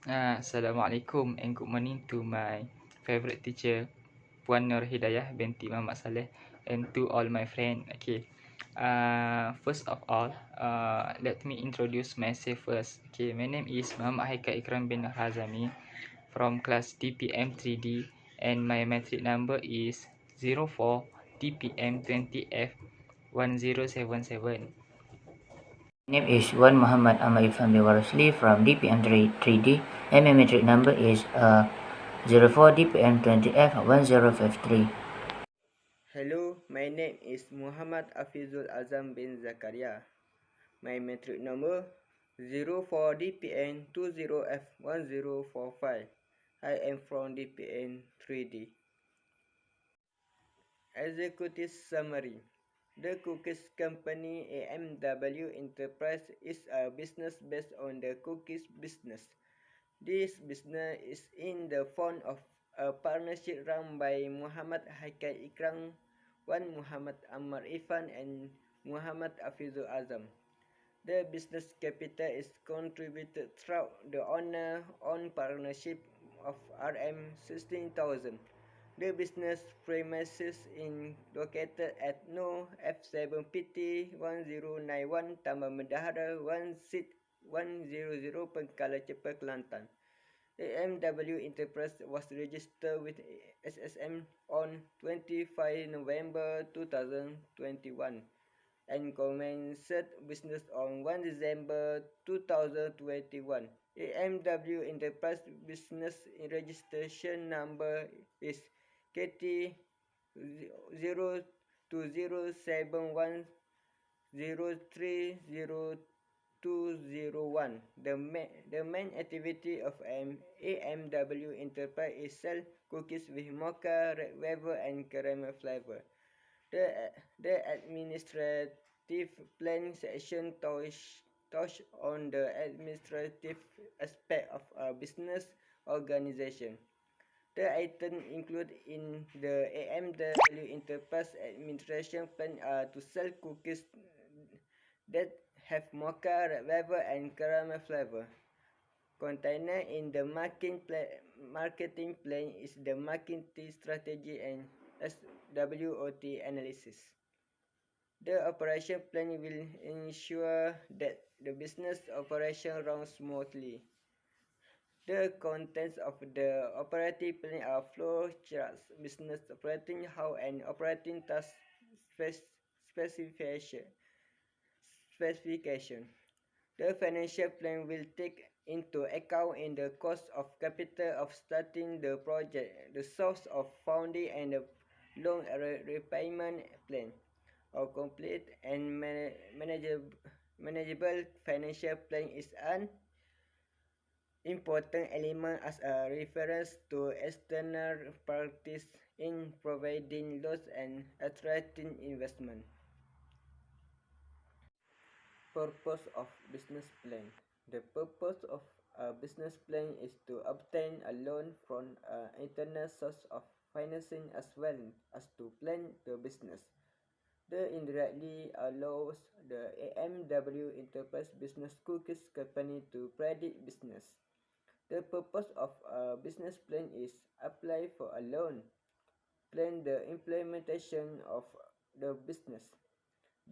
Assalamualaikum and good morning to my favorite teacher, Puan Nur Hidayah binti Muhammad Saleh, and to all my friends. Okay. First of all, let me introduce myself first. Okay, my name is Muhammad Haikal Ikram bin Hazami from class DPM 3D, and my metric number is 04 DPM 20F 1077. My name is Wan Muhammad Ahmad Ifhamdi Warasli from DPM 3D and my metric number is 04 DPM 20F 1053. Hello, my name is Muhammad Afizul Azam bin Zakaria. My metric number 04 DPN 20F1045. I am from DPN 3D. Executive Summary. The Cookies Company AMW Enterprise is a business based on the cookies business. This business is in the form of a partnership run by Muhammad Haikal Ikram, Wan Muhammad Ammar Irfan, and Muhammad Afizul Azam. The business capital is contributed through the owner-owned partnership of RM 16,000. The business premises is located at No. F7PT 1091 Taman Bendahara 16100 Pengkala Cepa, Kelantan. AMW Enterprise was registered with SSM on 25 November 2021 and commenced business on 1 December 2021. AMW Enterprise business registration number is KT 020710300201. The main activity of AMW Enterprise is sell cookies with mocha, red velvet, and caramel flavor. The administrative plan section touch on the administrative aspect of a business organization. The items included in the AMW Enterprise Administration Plan are to sell cookies that have mocha, red velvet, and caramel flavor. Container in the marketing plan is the marketing strategy and SWOT analysis. The operation plan will ensure that the business operation runs smoothly. The contents of the operating plan are flow charts, business operating how and operating task specification. The financial plan will take into account in the cost of capital of starting the project, the source of funding, and the loan repayment plan. A complete and manageable financial plan is an important element as a reference to external parties in providing loans and attracting investment. Purpose of business plan. The purpose of a business plan is to obtain a loan from an internal source of financing as well as to plan the business. The indirectly allows the AMW Enterprise Business Cookies Company to predict business. The purpose of a business plan is apply for a loan, plan the implementation of the business,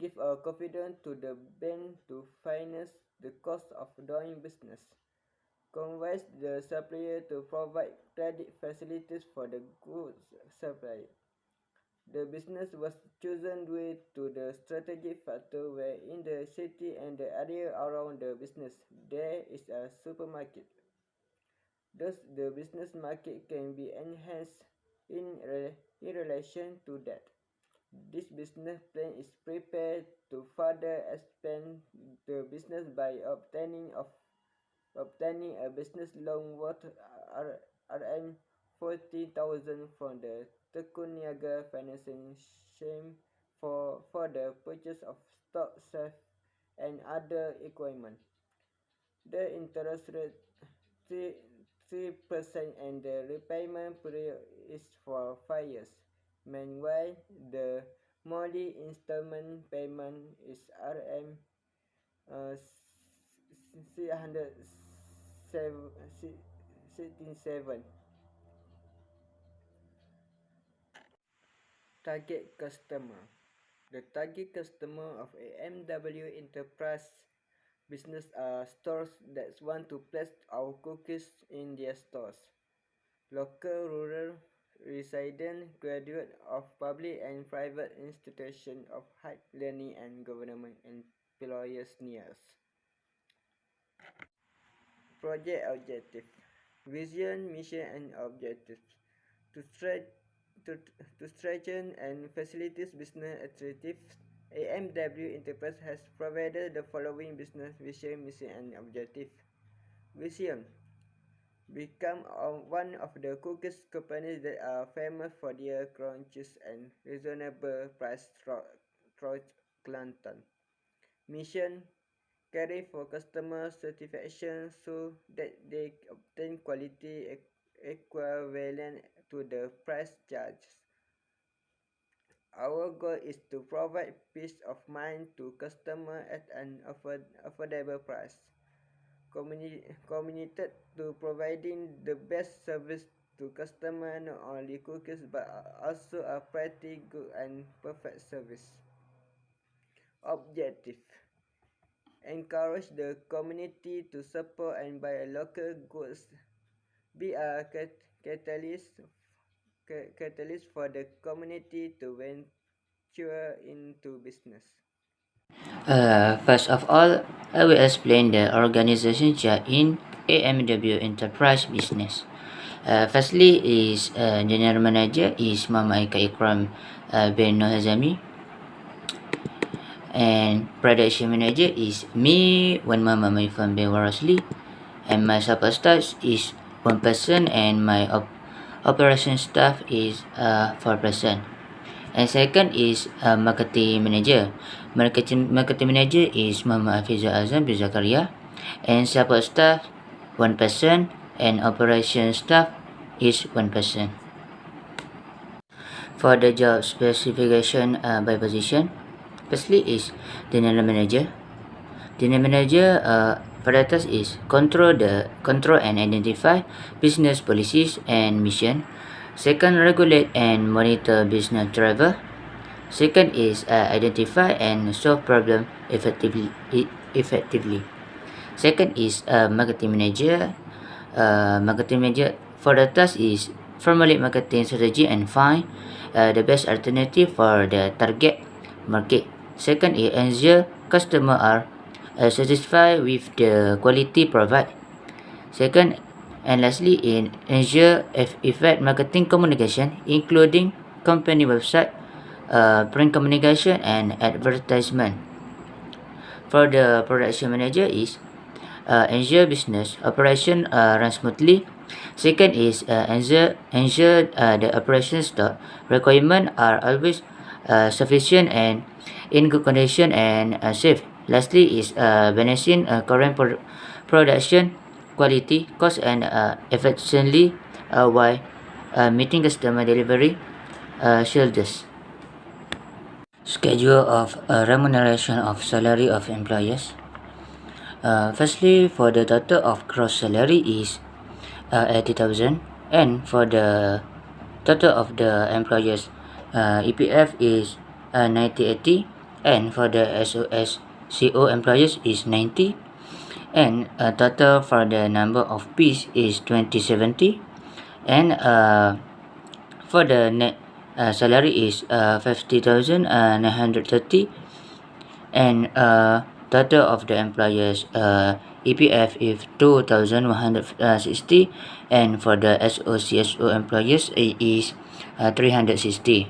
give a confidence to the bank to finance the cost of doing business, convince the supplier to provide credit facilities for the goods supplied. The business was chosen due to the strategic factor where in the city and the area around the business there is a supermarket. Thus, the business market can be enhanced in relation to that. This business plan is prepared to further expand the business by obtaining a business loan worth Rm 40,000 from the Tekun Niaga Financing Scheme for the purchase of stock, safe, and other equipment. The interest rate 3% and the repayment period is for 5 years. Meanwhile, the monthly installment payment is Rm 670 67. Target customer. The target customer of AMW Enterprise business are stores that want to place our cookies in their stores. Local, rural, resident, graduate of public and private institutions of higher learning and government employers near us. Project objective. Vision, mission and objectives. To strengthen and facilitate business activities, AMW Enterprise has provided the following business vision, mission and objective. Vision. Become one of the cookies companies that are famous for their crunches and reasonable price throughout Kelantan. Mission. Carry for customer satisfaction so that they obtain quality equivalent to the price charged. Our goal is to provide peace of mind to customers at an affordable price. Committed to providing the best service to customers, not only cookies but also a pretty good and perfect service. Objective. Encourage the community to support and buy local goods. Be a catalyst for the community to venture into business. First of all, I will explain the organization chart in AMW Enterprise Business. Firstly is General Manager is Mama Ika Ikram bin Hazami. And Production Manager is me, Wan Mama Maifan bin Warasli. And my support staff is 1 person and my operation staff is 4 person. And second is Marketing Manager. Marketing Manager is Mama Afizah Azam bin Zakaria. And support staff 1 person and operation staff is 1 person. For the job specification by position, firstly is General Manager. General Manager for the task is control and identify business policies and mission. Second, regulate and monitor business driver. Second is identify and solve problem effectively. Second is Marketing Manager. Marketing Manager for the task is formulate marketing strategy and find the best alternative for the target market. Second is ensure customer are satisfied with the quality provided. Second, and lastly, ensure effective marketing communication, including company website, print communication, and advertisement. For the production manager is ensure business operation run smoothly. Second is ensure the operation stock requirement are always sufficient and in good condition and safe. Lastly is balancing current production quality, cost and efficiently while meeting customer delivery schedules. Schedule of remuneration of salary of employers. Firstly, for the total of gross salary is 80,000, and for the total of the employers EPF is 9080, and for the SOSCO employers is 90, and total for the number of Ps is 2070, and for the net salary is 50,930, and total of the employers EPF is 2,160, and for the SOCSO employers it is 360.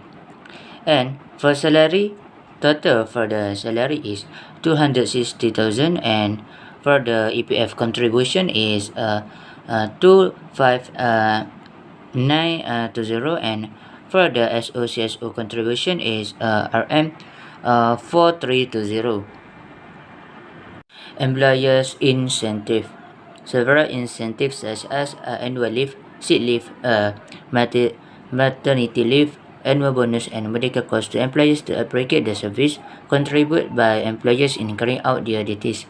And for salary, total for the salary is 260,000, and for the EPF contribution is 25920, and for the SOCSO contribution is RM 4320. Employers incentive. Several incentives such as annual leave, sick leave, maternity leave, annual bonus and medical costs to employees to appreciate the service contributed by employers in carrying out their duties.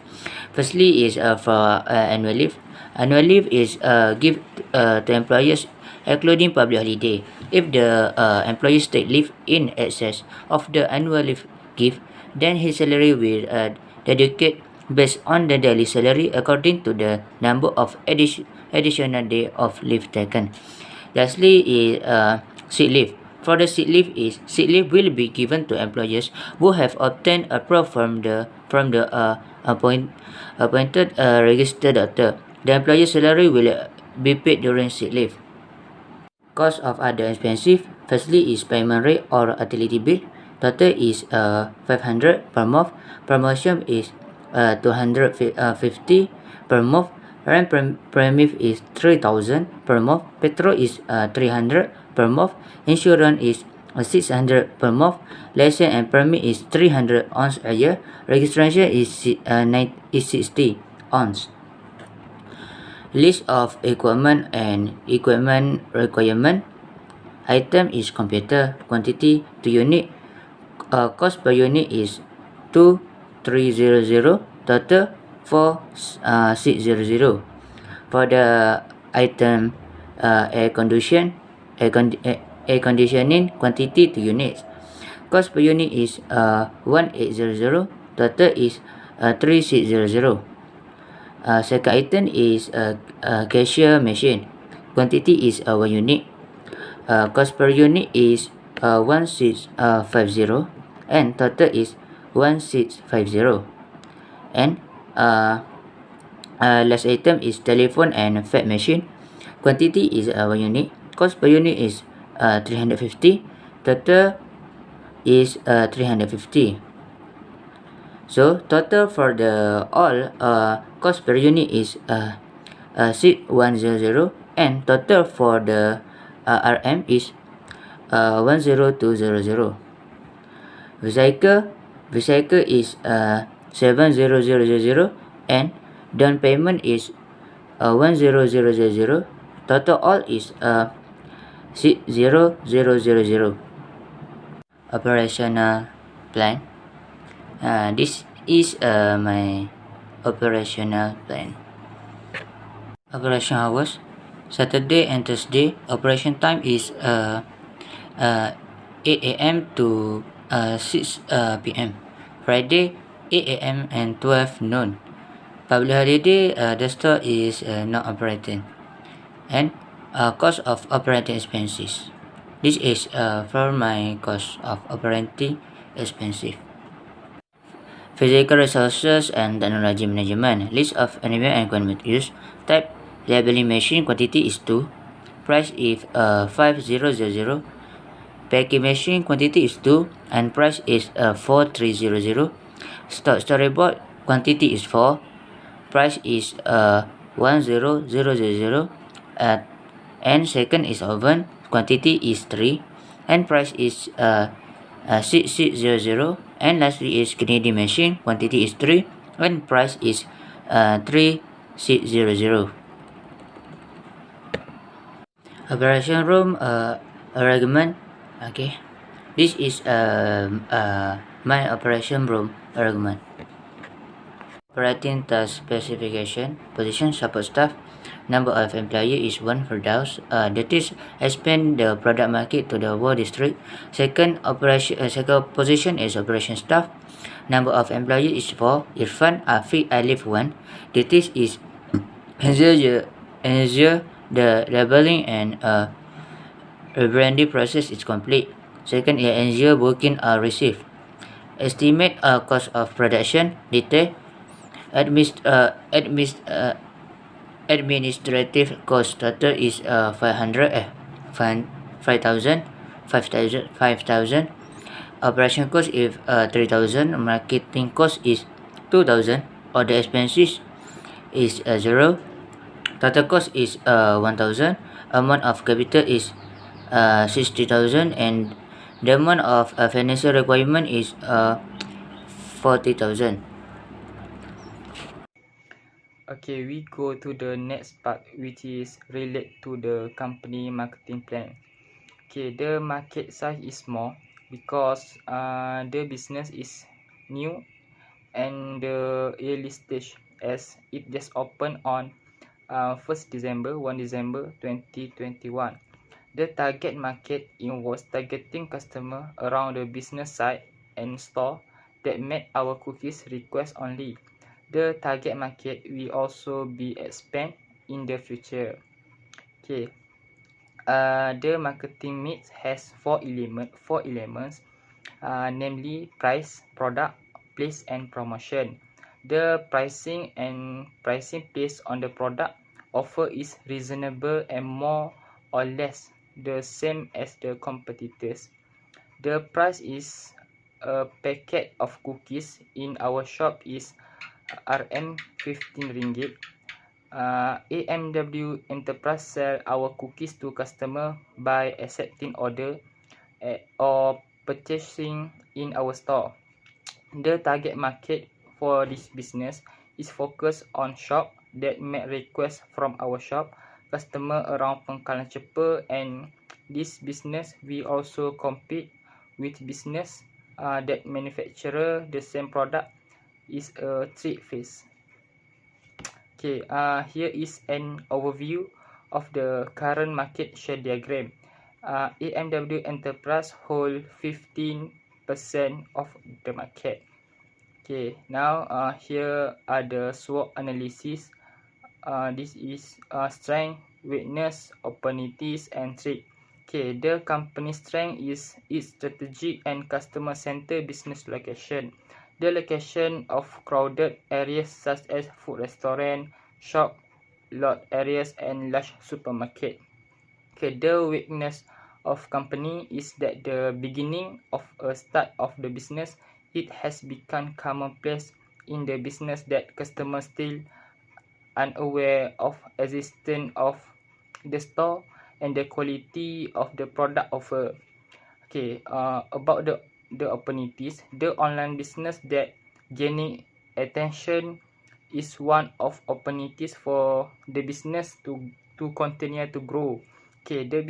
Firstly is for annual leave. Annual leave is give to employers including public holiday. If the employees take leave in excess of the annual leave give, then his salary will dedicate based on the daily salary according to the number of additional day of leave taken. Lastly is sick leave. For the sick leave will be given to employers who have obtained approval from the appointed registered doctor. The employer's salary will be paid during sick leave. Cost of other expenses. Firstly is payment rate or utility bill. Total is 500 per month. Promotion is 250 per month. Rent premise is 3,000 per month. Petrol is 300 per month. Insurance is 600 per month. License and permit is 300 ounce a year. Registration is 60 ounce. List of equipment and equipment requirement. Item is computer. Quantity to unit. Cost per unit is 2,300. Total 4,600. For the item air conditioning, quantity to units. Cost per unit is 1,800. Total is 3,600. Second item is cashier machine. Quantity is 1 unit. Cost per unit is 1,650 and total is 1,650. And last item is telephone and fax machine. Quantity is 1 unit. Cost per unit is 350. Total is 350. So total for the all cost per unit is 6,100 and total for the RM is 1,0200. Vehicle is 7,000 and down payment is 1,000. Total all is 6,000. Operational plan. This is my operational plan. Operation hours. Saturday and Thursday operation time is 8 a.m. to 6 p.m. Friday 8 a.m. and 12 noon. Public holiday the store is not operating. And cost of operating expenses. This is for my cost of operating expenses. Physical resources and technology management. List of enable and equipment use. Type labeling machine. Quantity is 2. Price is 5,000. Packing machine. Quantity is 2 and price is 4,300. Storyboard. Quantity is 4. Price is 1,000. And second is oven. Quantity is 3 and price is 6,600. And lastly is Canadian machine. Quantity is 3 and price is 3,600. Operation room arrangement. Okay, this is my operation room arrangement. Operating task specification. Position support staff. Number of employee is 1 per house. Duties expand the product market to the whole district. Second position is operation staff. Number of employee is 4. Irfan, Afiq, Alif 1. Duties is ensure the labeling and rebranding process is complete. Second is ensure booking are received. Estimate cost of production. Detail. Administrative cost total is 5,000. Operation cost is 3,000. Marketing cost is 2,000. Other expenses is 0. Total cost is 1,000. Amount of capital is 60,000 and the amount of financial requirement is 40,000. Okay, we go to the next part, which is related to the company marketing plan. Okay, the market size is small because the business is new and the early stage, as it just opened on 1st December 1 December 2021. The target market involves targeting customer around the business site and store that met our cookies request only. The target market will also be expand in the future. Okay. The marketing mix has four elements, namely price, product, place, and promotion. The pricing based on the product offer is reasonable and more or less the same as the competitors. The price is a packet of cookies in our shop is Rm15 ringgit. AMW Enterprise sell our cookies to customer by accepting order or purchasing in our store. The target market for this business is focused on shop that make requests from our shop, customer around Pengkalan Cepa, and this business we also compete with business that manufacture the same product is a trade phase. Okay, here is an overview of the current market share diagram. AMW Enterprise hold 15% of the market. Okay, now here are the SWOT analysis. This is strength, weakness, opportunities, and threat. Okay, the company strength is its strategic and customer-centered business location. The location of crowded areas such as food restaurant, shop, lot areas, and large supermarket. Okay, the weakness of company is that the beginning of a start of the business, it has become commonplace in the business that customers still unaware of existence of the store and the quality of the product offer. Okay, about the opportunities, the online business that gaining attention is one of opportunities for the business to continue to grow. Okay, the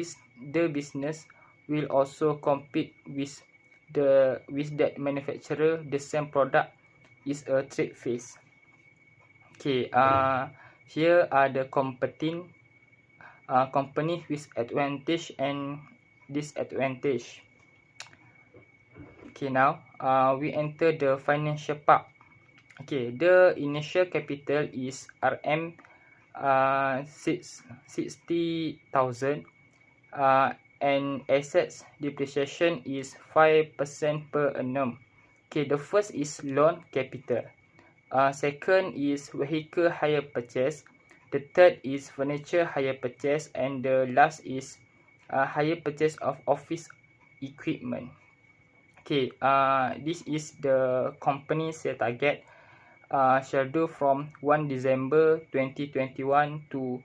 business will also compete with that manufacturer the same product is a trade phase. Okay, here are the competing companies with advantage and disadvantage. Okay, now we enter the financial part. Okay, the initial capital is RM 60,000 and assets depreciation is 5% per annum. Okay, the first is loan capital. Second is vehicle hire purchase. The third is furniture hire purchase, and the last is hire purchase of office equipment. Okay, this is the company share target schedule from 1 December 2021 to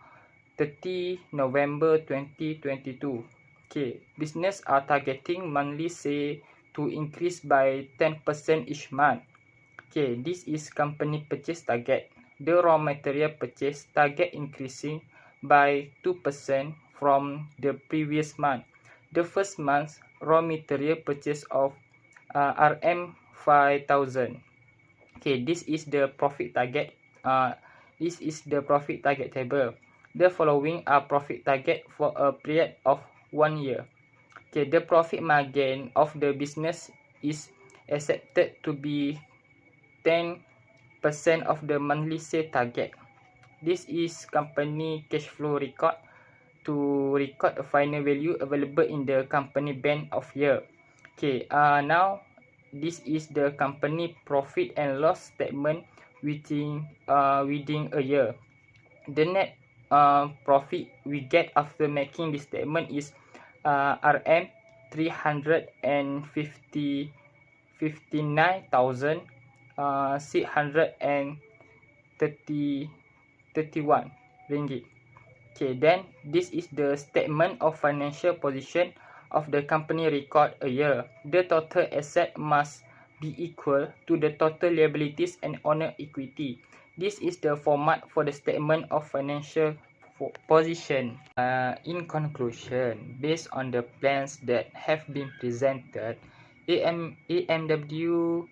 30 November 2022. Okay, business are targeting monthly sale to increase by 10% each month. Okay, this is company purchase target. The raw material purchase target increasing by 2% from the previous month. The first month's raw material purchase of RM 5,000. Okay, this is the profit target. This is the profit target table. The following are profit target for a period of 1 year. Okay, the profit margin of the business is accepted to be 10% of the monthly sale target. This is company cash flow record to record a final value available in the company band of year. Okay, now this is the company profit and loss statement within a year. The net profit we get after making this statement is RM 359,631 ringgit. Okay, then this is the statement of financial position of the company record a year. The total asset must be equal to the total liabilities and owner equity. This is the format for the statement of financial position. In conclusion, based on the plans that have been presented, AMW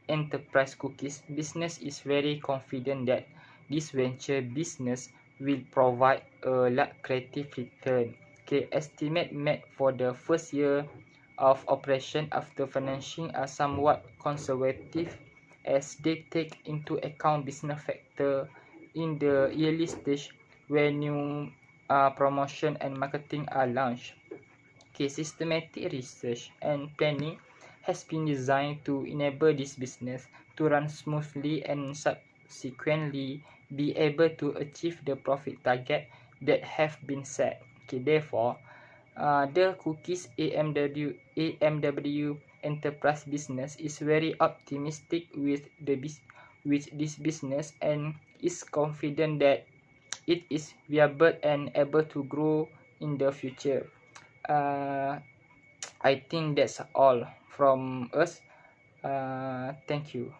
Enterprise Cookies business is very confident that this venture business will provide a lucrative return. Okay, estimate made for the first year of operation after financing are somewhat conservative as they take into account business factor in the early stage when new promotion and marketing are launched. Okay, systematic research and planning has been designed to enable this business to run smoothly and subsequently be able to achieve the profit target that have been set. Okay, therefore, the Cookies AMW Enterprise business is very optimistic with this business and is confident that it is viable and able to grow in the future. I think that's all from us. Thank you.